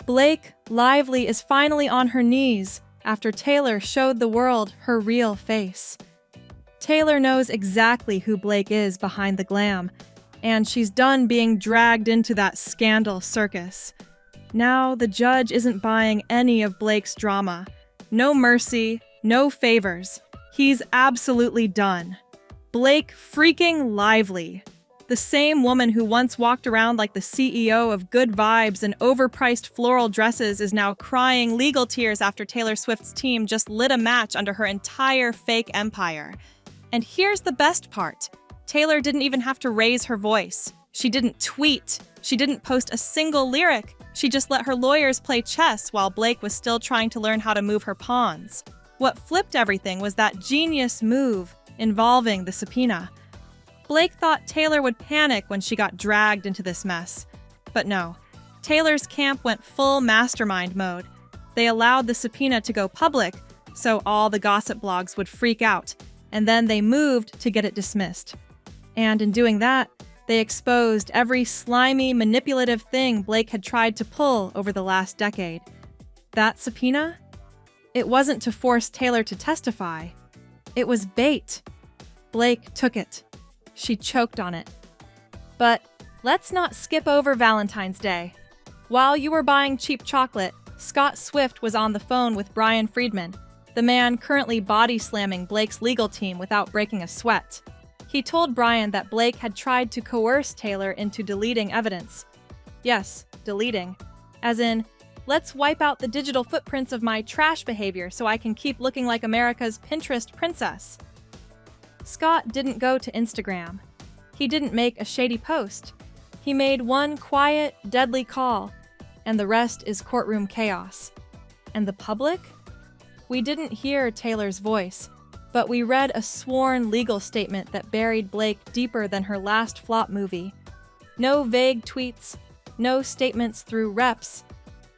Blake Lively is finally on her knees after Taylor showed the world her real face. Taylor knows exactly who Blake is behind the glam, and she's done being dragged into that scandal circus. Now the judge isn't buying any of Blake's drama. No mercy, no favors. He's absolutely done. Blake freaking Lively. The same woman who once walked around like the CEO of Good Vibes and overpriced floral dresses is now crying legal tears after Taylor Swift's team just lit a match under her entire fake empire. And here's the best part. Taylor didn't even have to raise her voice. She didn't tweet. She didn't post a single lyric. She just let her lawyers play chess while Blake was still trying to learn how to move her pawns. What flipped everything was that genius move involving the subpoena. Blake thought Taylor would panic when she got dragged into this mess. But no, Taylor's camp went full mastermind mode. They allowed the subpoena to go public, so all the gossip blogs would freak out, and then they moved to get it dismissed. And in doing that, they exposed every slimy, manipulative thing Blake had tried to pull over the last decade. That subpoena? It wasn't to force Taylor to testify. It was bait. Blake took it. She choked on it. But let's not skip over Valentine's Day. While you were buying cheap chocolate, Scott Swift was on the phone with Brian Friedman, the man currently body-slamming Blake's legal team without breaking a sweat. He told Brian that Blake had tried to coerce Taylor into deleting evidence. Yes, deleting. As in, let's wipe out the digital footprints of my trash behavior so I can keep looking like America's Pinterest princess. Scott didn't go to Instagram. He didn't make a shady post. He made one quiet, deadly call, and the rest is courtroom chaos. And the public? We didn't hear Taylor's voice, but we read a sworn legal statement that buried Blake deeper than her last flop movie. No vague tweets, no statements through reps,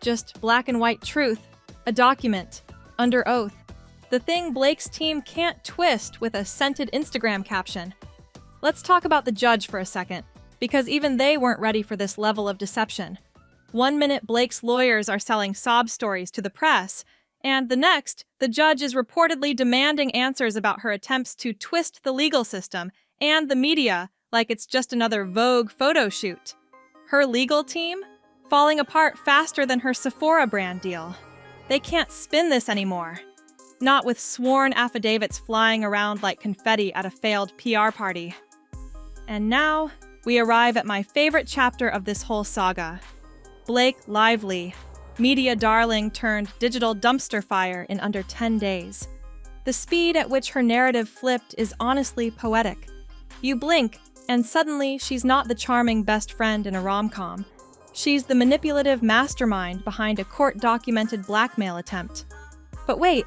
just black and white truth, a document, under oath. The thing Blake's team can't twist with a scented Instagram caption. Let's talk about the judge for a second, because even they weren't ready for this level of deception. One minute Blake's lawyers are selling sob stories to the press, and the next, the judge is reportedly demanding answers about her attempts to twist the legal system and the media like it's just another Vogue photo shoot. Her legal team? Falling apart faster than her Sephora brand deal. They can't spin this anymore. Not with sworn affidavits flying around like confetti at a failed PR party. And now, we arrive at my favorite chapter of this whole saga. Blake Lively, media darling turned digital dumpster fire in under 10 days. The speed at which her narrative flipped is honestly poetic. You blink, and suddenly she's not the charming best friend in a rom-com. She's the manipulative mastermind behind a court-documented blackmail attempt. But wait,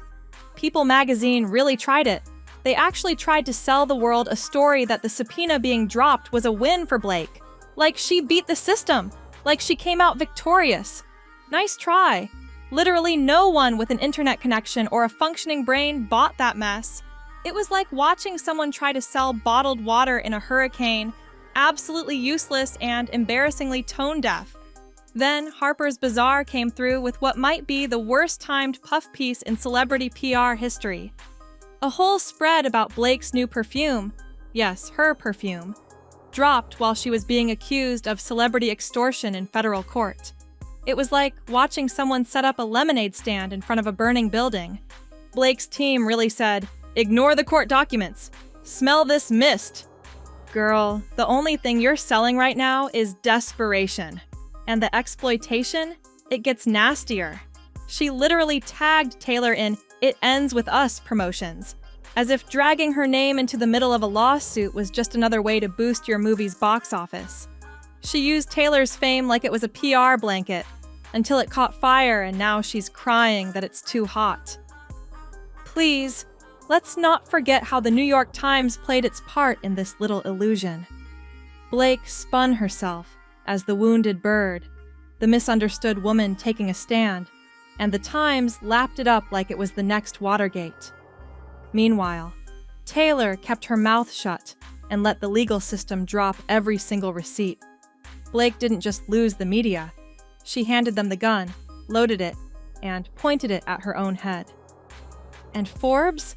People magazine really tried it. They actually tried to sell the world a story that the subpoena being dropped was a win for Blake. Like she beat the system. Like she came out victorious. Nice try. Literally no one with an internet connection or a functioning brain bought that mess. It was like watching someone try to sell bottled water in a hurricane. Absolutely useless and embarrassingly tone-deaf. Then Harper's Bazaar came through with what might be the worst-timed puff piece in celebrity PR history. A whole spread about Blake's new perfume, yes, her perfume, dropped while she was being accused of celebrity extortion in federal court. It was like watching someone set up a lemonade stand in front of a burning building. Blake's team really said, "Ignore the court documents. Smell this mist." Girl, the only thing you're selling right now is desperation. And the exploitation? It gets nastier. She literally tagged Taylor in "It Ends With Us" promotions, as if dragging her name into the middle of a lawsuit was just another way to boost your movie's box office. She used Taylor's fame like it was a PR blanket, until it caught fire and now she's crying that it's too hot. Please, let's not forget how the New York Times played its part in this little illusion. Blake spun herself as the wounded bird, the misunderstood woman taking a stand, and the Times lapped it up like it was the next Watergate. Meanwhile, Taylor kept her mouth shut and let the legal system drop every single receipt. Blake didn't just lose the media. She handed them the gun, loaded it, and pointed it at her own head. And Forbes?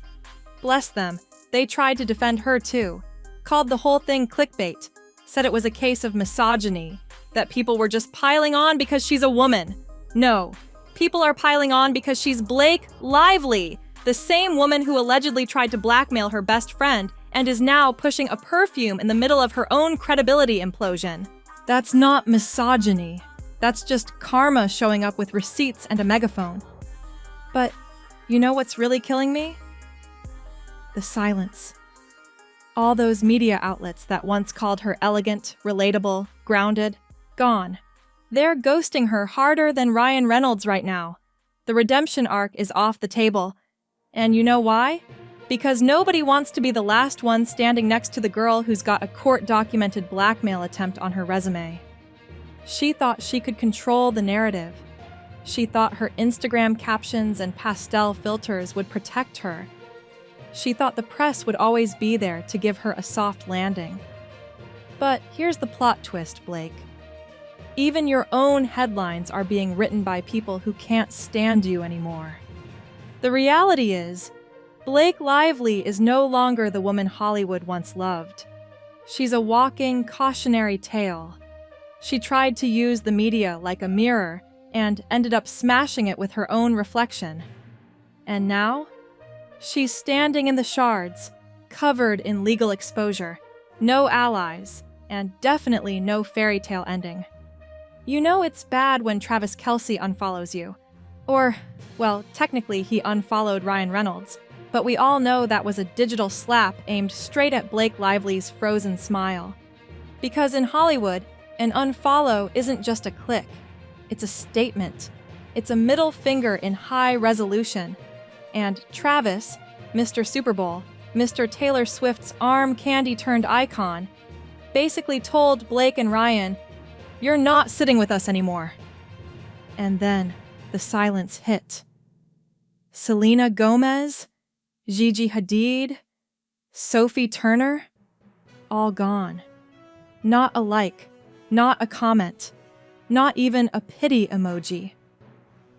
Bless them, they tried to defend her too, called the whole thing clickbait, said it was a case of misogyny, that people were just piling on because she's a woman. No, people are piling on because she's Blake Lively, the same woman who allegedly tried to blackmail her best friend and is now pushing a perfume in the middle of her own credibility implosion. That's not misogyny. That's just karma showing up with receipts and a megaphone. But you know what's really killing me? The silence. All those media outlets that once called her elegant, relatable, grounded, gone. They're ghosting her harder than Ryan Reynolds right now. The redemption arc is off the table. And you know why? Because nobody wants to be the last one standing next to the girl who's got a court-documented blackmail attempt on her resume. She thought she could control the narrative. She thought her Instagram captions and pastel filters would protect her. She thought the press would always be there to give her a soft landing. But here's the plot twist, Blake. Even your own headlines are being written by people who can't stand you anymore. The reality is, Blake Lively is no longer the woman Hollywood once loved. She's a walking cautionary tale. She tried to use the media like a mirror and ended up smashing it with her own reflection. And now, she's standing in the shards, covered in legal exposure, no allies, and definitely no fairy tale ending. You know it's bad when Travis Kelce unfollows you. Or, well, technically he unfollowed Ryan Reynolds, but we all know that was a digital slap aimed straight at Blake Lively's frozen smile. Because in Hollywood, an unfollow isn't just a click. It's a statement. It's a middle finger in high resolution. And Travis, Mr. Super Bowl, Mr. Taylor Swift's arm candy-turned icon, basically told Blake and Ryan, "You're not sitting with us anymore." And then the silence hit. Selena Gomez, Gigi Hadid, Sophie Turner, all gone. Not a like, not a comment, not even a pity emoji.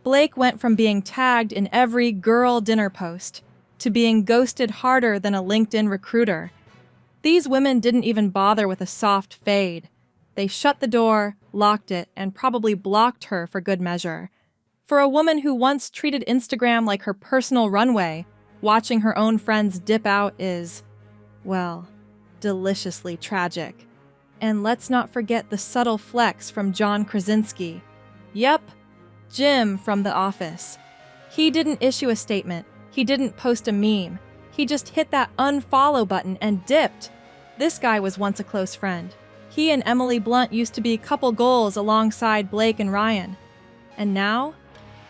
Blake went from being tagged in every girl dinner post to being ghosted harder than a LinkedIn recruiter. These women didn't even bother with a soft fade. They shut the door, locked it, and probably blocked her for good measure. For a woman who once treated Instagram like her personal runway, watching her own friends dip out is, well, deliciously tragic. And let's not forget the subtle flex from John Krasinski. Yep, Jim from The Office. He didn't issue a statement. He didn't post a meme. He just hit that unfollow button and dipped. This guy was once a close friend. He and Emily Blunt used to be couple goals alongside Blake and Ryan. And now,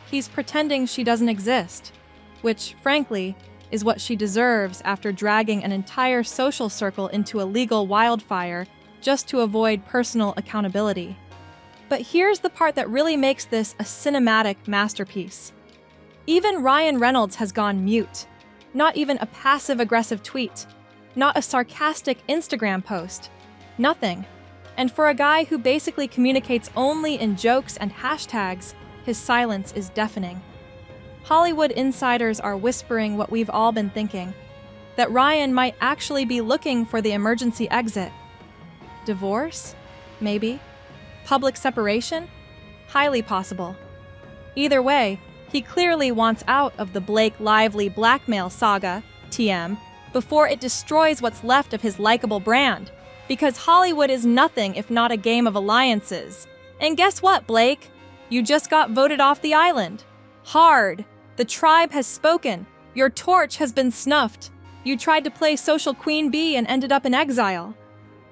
he's pretending she doesn't exist, which, frankly, is what she deserves after dragging an entire social circle into a legal wildfire just to avoid personal accountability. But here's the part that really makes this a cinematic masterpiece. Even Ryan Reynolds has gone mute. Not even a passive-aggressive tweet. Not a sarcastic Instagram post. Nothing. And for a guy who basically communicates only in jokes and hashtags, his silence is deafening. Hollywood insiders are whispering what we've all been thinking, that Ryan might actually be looking for the emergency exit. Divorce? Maybe. Public separation? Highly possible. Either way, he clearly wants out of the Blake Lively blackmail saga, TM, before it destroys what's left of his likable brand. Because Hollywood is nothing if not a game of alliances. And guess what, Blake? You just got voted off the island. Hard. The tribe has spoken. Your torch has been snuffed. You tried to play social queen bee and ended up in exile.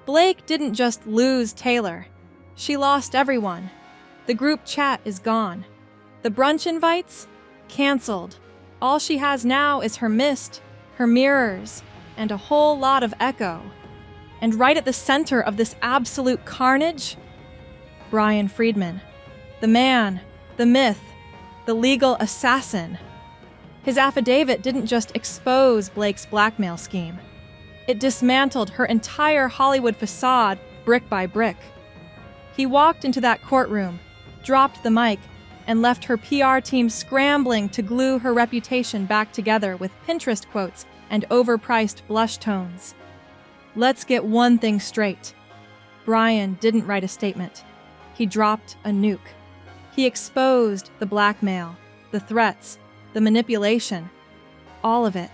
Blake didn't just lose Taylor. She lost everyone. The group chat is gone. The brunch invites? Canceled. All she has now is her mist, her mirrors, and a whole lot of echo. And right at the center of this absolute carnage, Brian Friedman. The man, the myth, the legal assassin. His affidavit didn't just expose Blake's blackmail scheme. It dismantled her entire Hollywood facade brick by brick. He walked into that courtroom, dropped the mic, and left her PR team scrambling to glue her reputation back together with Pinterest quotes and overpriced blush tones. Let's get one thing straight. Brian didn't write a statement. He dropped a nuke. He exposed the blackmail, the threats, the manipulation, all of it.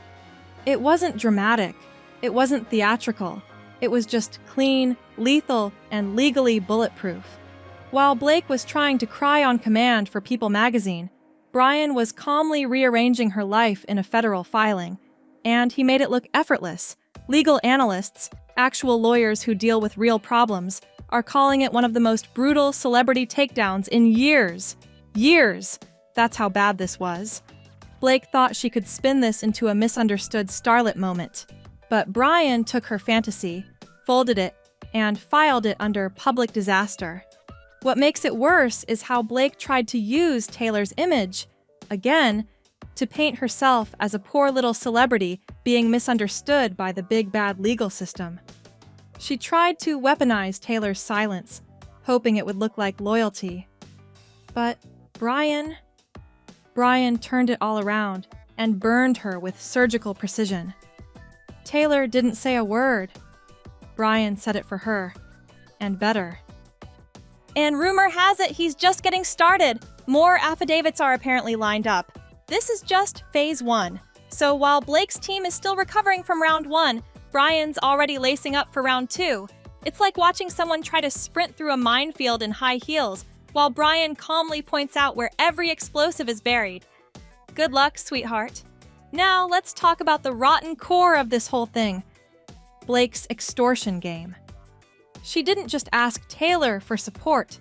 It wasn't dramatic. It wasn't theatrical. It was just clean, lethal, and legally bulletproof. While Blake was trying to cry on command for People magazine, Brian was calmly rearranging her life in a federal filing, and he made it look effortless. Legal analysts, actual lawyers who deal with real problems, are calling it one of the most brutal celebrity takedowns in years. Years! That's how bad this was. Blake thought she could spin this into a misunderstood starlet moment. But Brian took her fantasy, folded it, and filed it under public disaster. What makes it worse is how Blake tried to use Taylor's image, again, to paint herself as a poor little celebrity being misunderstood by the big bad legal system. She tried to weaponize Taylor's silence, hoping it would look like loyalty. But Brian turned it all around and burned her with surgical precision. Taylor didn't say a word. Brian said it for her, and better. And rumor has it he's just getting started. More affidavits are apparently lined up. This is just phase 1. So while Blake's team is still recovering from round 1, Brian's already lacing up for round 2. It's like watching someone try to sprint through a minefield in high heels, while Brian calmly points out where every explosive is buried. Good luck, sweetheart. Now let's talk about the rotten core of this whole thing. Blake's extortion game. She didn't just ask Taylor for support.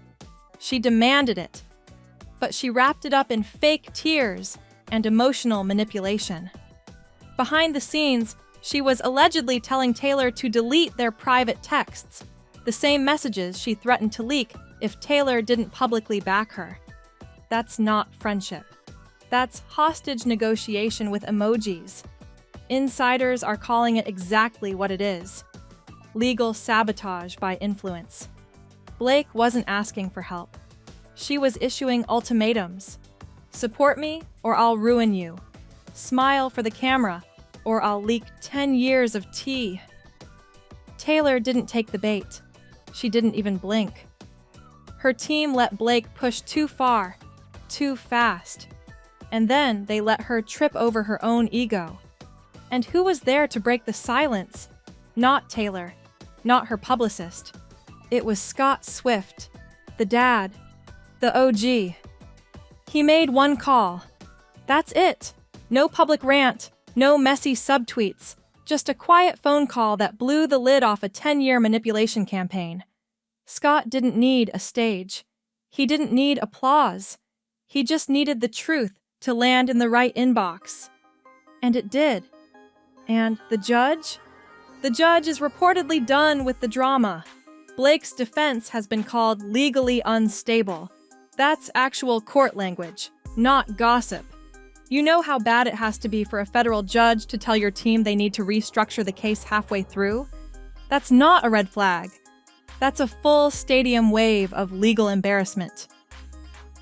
She demanded it. But she wrapped it up in fake tears and emotional manipulation. Behind the scenes, she was allegedly telling Taylor to delete their private texts, the same messages she threatened to leak if Taylor didn't publicly back her. That's not friendship. That's hostage negotiation with emojis. Insiders are calling it exactly what it is: legal sabotage by influence. Blake wasn't asking for help. She was issuing ultimatums. Support me or I'll ruin you. Smile for the camera or I'll leak 10 years of tea. Taylor didn't take the bait. She didn't even blink. Her team let Blake push too far, too fast. And then they let her trip over her own ego. And who was there to break the silence? Not Taylor, not her publicist. It was Scott Swift, the dad, the OG. He made one call. That's it. No public rant, no messy subtweets, just a quiet phone call that blew the lid off a 10-year manipulation campaign. Scott didn't need a stage. He didn't need applause. He just needed the truth to land in the right inbox. And it did. And the judge? The judge is reportedly done with the drama. Blake's defense has been called legally unstable. That's actual court language, not gossip. You know how bad it has to be for a federal judge to tell your team they need to restructure the case halfway through? That's not a red flag. That's a full stadium wave of legal embarrassment.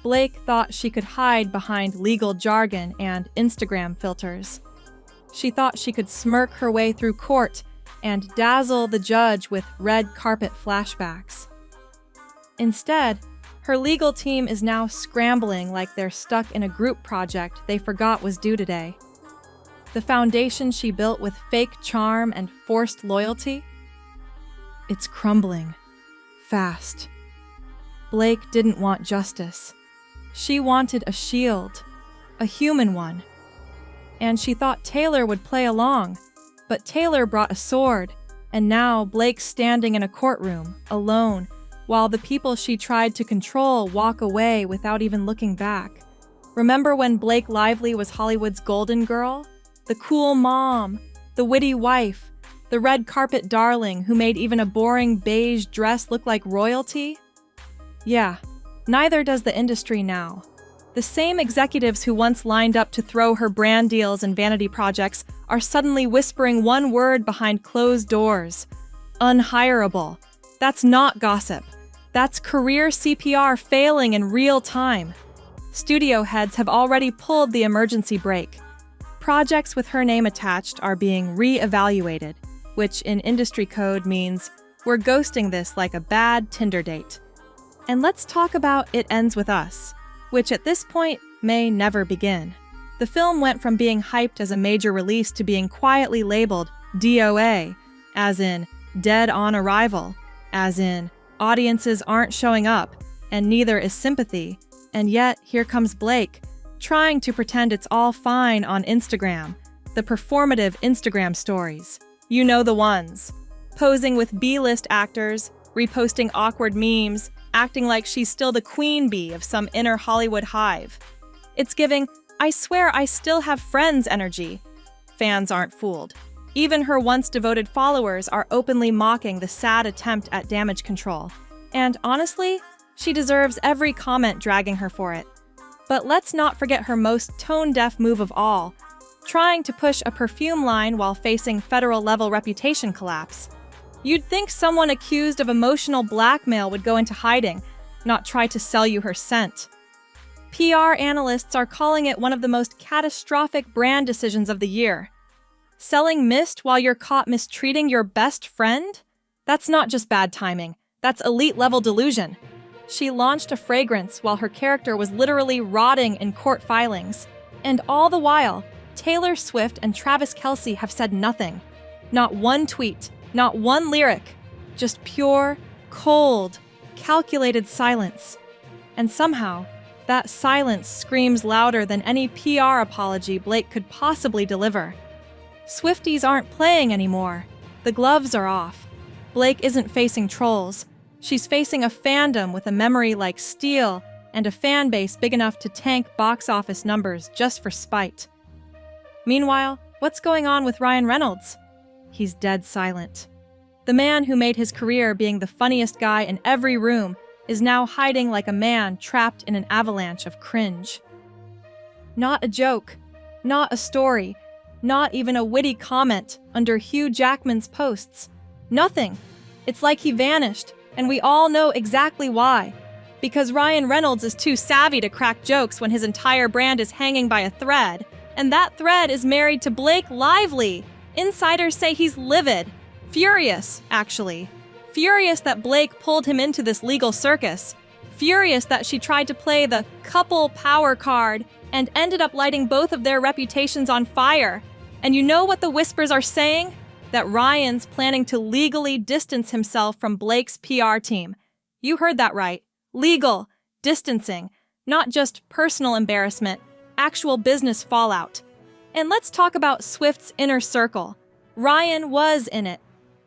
Blake thought she could hide behind legal jargon and Instagram filters. She thought she could smirk her way through court and dazzle the judge with red carpet flashbacks. Instead, her legal team is now scrambling like they're stuck in a group project they forgot was due today. The foundation she built with fake charm and forced loyalty? It's crumbling. Fast. Blake didn't want justice. She wanted a shield, a human one. And she thought Taylor would play along, but Taylor brought a sword, and now Blake's standing in a courtroom, alone, while the people she tried to control walk away without even looking back. Remember when Blake Lively was Hollywood's golden girl? The cool mom, the witty wife, the red carpet darling who made even a boring beige dress look like royalty? Yeah, neither does the industry now. The same executives who once lined up to throw her brand deals and vanity projects are suddenly whispering one word behind closed doors: unhireable. That's not gossip. That's career CPR failing in real time. Studio heads have already pulled the emergency brake. Projects with her name attached are being re-evaluated, which in industry code means we're ghosting this like a bad Tinder date. And let's talk about It Ends With Us, which at this point may never begin. The film went from being hyped as a major release to being quietly labeled DOA, as in dead on arrival, as in audiences aren't showing up, and neither is sympathy. And yet, here comes Blake, trying to pretend it's all fine on Instagram, the performative Instagram stories. You know the ones. Posing with B-list actors, reposting awkward memes, acting like she's still the queen bee of some inner Hollywood hive. It's giving, I swear I still have friends energy. Fans aren't fooled. Even her once devoted followers are openly mocking the sad attempt at damage control. And honestly, she deserves every comment dragging her for it. But let's not forget her most tone-deaf move of all, trying to push a perfume line while facing federal-level reputation collapse. You'd think someone accused of emotional blackmail would go into hiding, not try to sell you her scent. PR analysts are calling it one of the most catastrophic brand decisions of the year. Selling mist while you're caught mistreating your best friend? That's not just bad timing, that's elite-level delusion. She launched a fragrance while her character was literally rotting in court filings. And all the while, Taylor Swift and Travis Kelce have said nothing. Not one tweet, not one lyric, just pure, cold, calculated silence. And somehow, that silence screams louder than any PR apology Blake could possibly deliver. Swifties aren't playing anymore. The gloves are off. Blake isn't facing trolls. She's facing a fandom with a memory like steel and a fan base big enough to tank box office numbers just for spite. Meanwhile, what's going on with Ryan Reynolds? He's dead silent. The man who made his career being the funniest guy in every room is now hiding like a man trapped in an avalanche of cringe. Not a joke, not a story, not even a witty comment under Hugh Jackman's posts. Nothing. It's like he vanished, and we all know exactly why. Because Ryan Reynolds is too savvy to crack jokes when his entire brand is hanging by a thread, and that thread is married to Blake Lively. Insiders say he's livid. Furious, actually. Furious that Blake pulled him into this legal circus. Furious that she tried to play the couple power card and ended up lighting both of their reputations on fire. And you know what the whispers are saying? That Ryan's planning to legally distance himself from Blake's PR team. You heard that right. Legal distancing, not just personal embarrassment, actual business fallout. And let's talk about Swift's inner circle. Ryan was in it.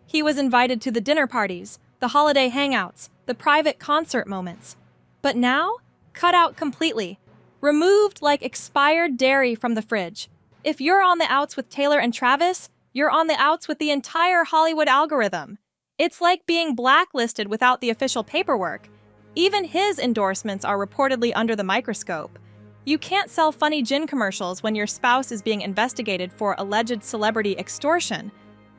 He was invited to the dinner parties, the holiday hangouts, the private concert moments. But now, cut out completely. Removed like expired dairy from the fridge. If you're on the outs with Taylor and Travis, you're on the outs with the entire Hollywood algorithm. It's like being blacklisted without the official paperwork. Even his endorsements are reportedly under the microscope. You can't sell funny gin commercials when your spouse is being investigated for alleged celebrity extortion.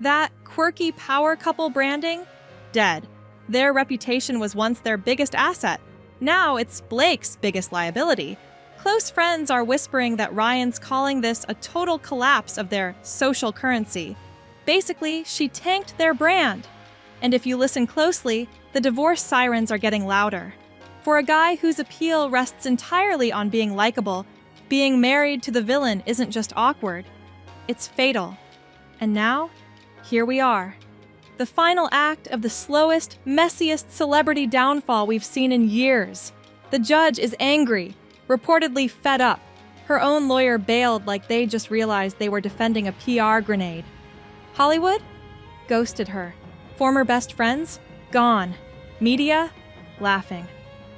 That quirky power couple branding? Dead. Their reputation was once their biggest asset. Now it's Blake's biggest liability. Close friends are whispering that Ryan's calling this a total collapse of their social currency. Basically, she tanked their brand. And if you listen closely, the divorce sirens are getting louder. For a guy whose appeal rests entirely on being likable, being married to the villain isn't just awkward, it's fatal. And now, here we are. The final act of the slowest, messiest celebrity downfall we've seen in years. The judge is angry, reportedly fed up. Her own lawyer bailed like they just realized they were defending a PR grenade. Hollywood? Ghosted her. Former best friends? Gone. Media? Laughing.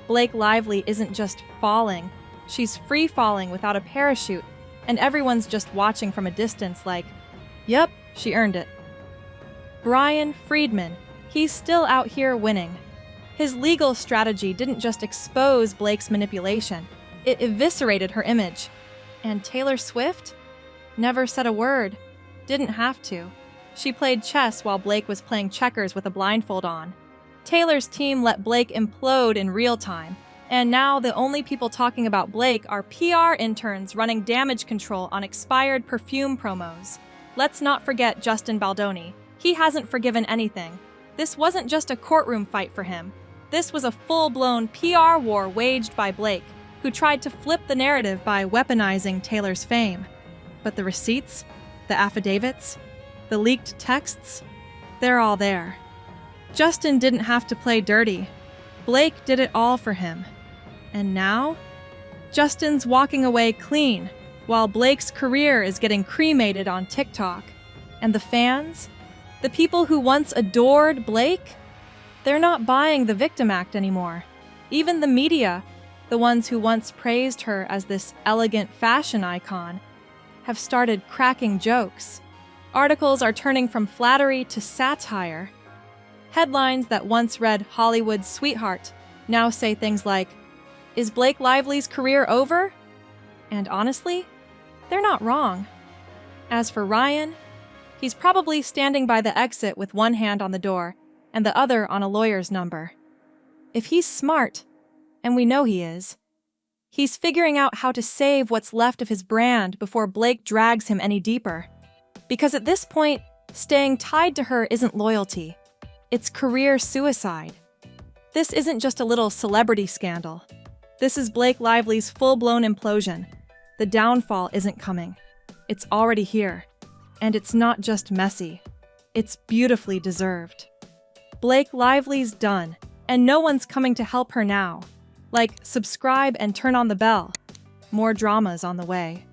Blake Lively isn't just falling. She's free-falling without a parachute, and everyone's just watching from a distance like, yep, she earned it. Brian Friedman, he's still out here winning. His legal strategy didn't just expose Blake's manipulation, it eviscerated her image. And Taylor Swift? Never said a word. Didn't have to. She played chess while Blake was playing checkers with a blindfold on. Taylor's team let Blake implode in real time, And now the only people talking about Blake are PR interns running damage control on expired perfume promos. Let's not forget Justin Baldoni. He hasn't forgiven anything. This wasn't just a courtroom fight for him. This was a full-blown PR war waged by Blake, who tried to flip the narrative by weaponizing Taylor's fame. But the receipts, the affidavits, the leaked texts, they're all there. Justin didn't have to play dirty. Blake did it all for him. And now, Justin's walking away clean, while Blake's career is getting cremated on TikTok. And the fans, the people who once adored Blake, they're not buying the victim act anymore. Even the media, the ones who once praised her as this elegant fashion icon, have started cracking jokes. Articles are turning from flattery to satire. Headlines that once read Hollywood's sweetheart now say things like, "Is Blake Lively's career over?" And honestly, they're not wrong. As for Ryan, he's probably standing by the exit with one hand on the door and the other on a lawyer's number. If he's smart, and we know he is, he's figuring out how to save what's left of his brand before Blake drags him any deeper. Because at this point, staying tied to her isn't loyalty. It's career suicide. This isn't just a little celebrity scandal. This is Blake Lively's full-blown implosion. The downfall isn't coming. It's already here. And it's not just messy. It's beautifully deserved. Blake Lively's done, and no one's coming to help her now. Like, subscribe and turn on the bell. More drama's on the way.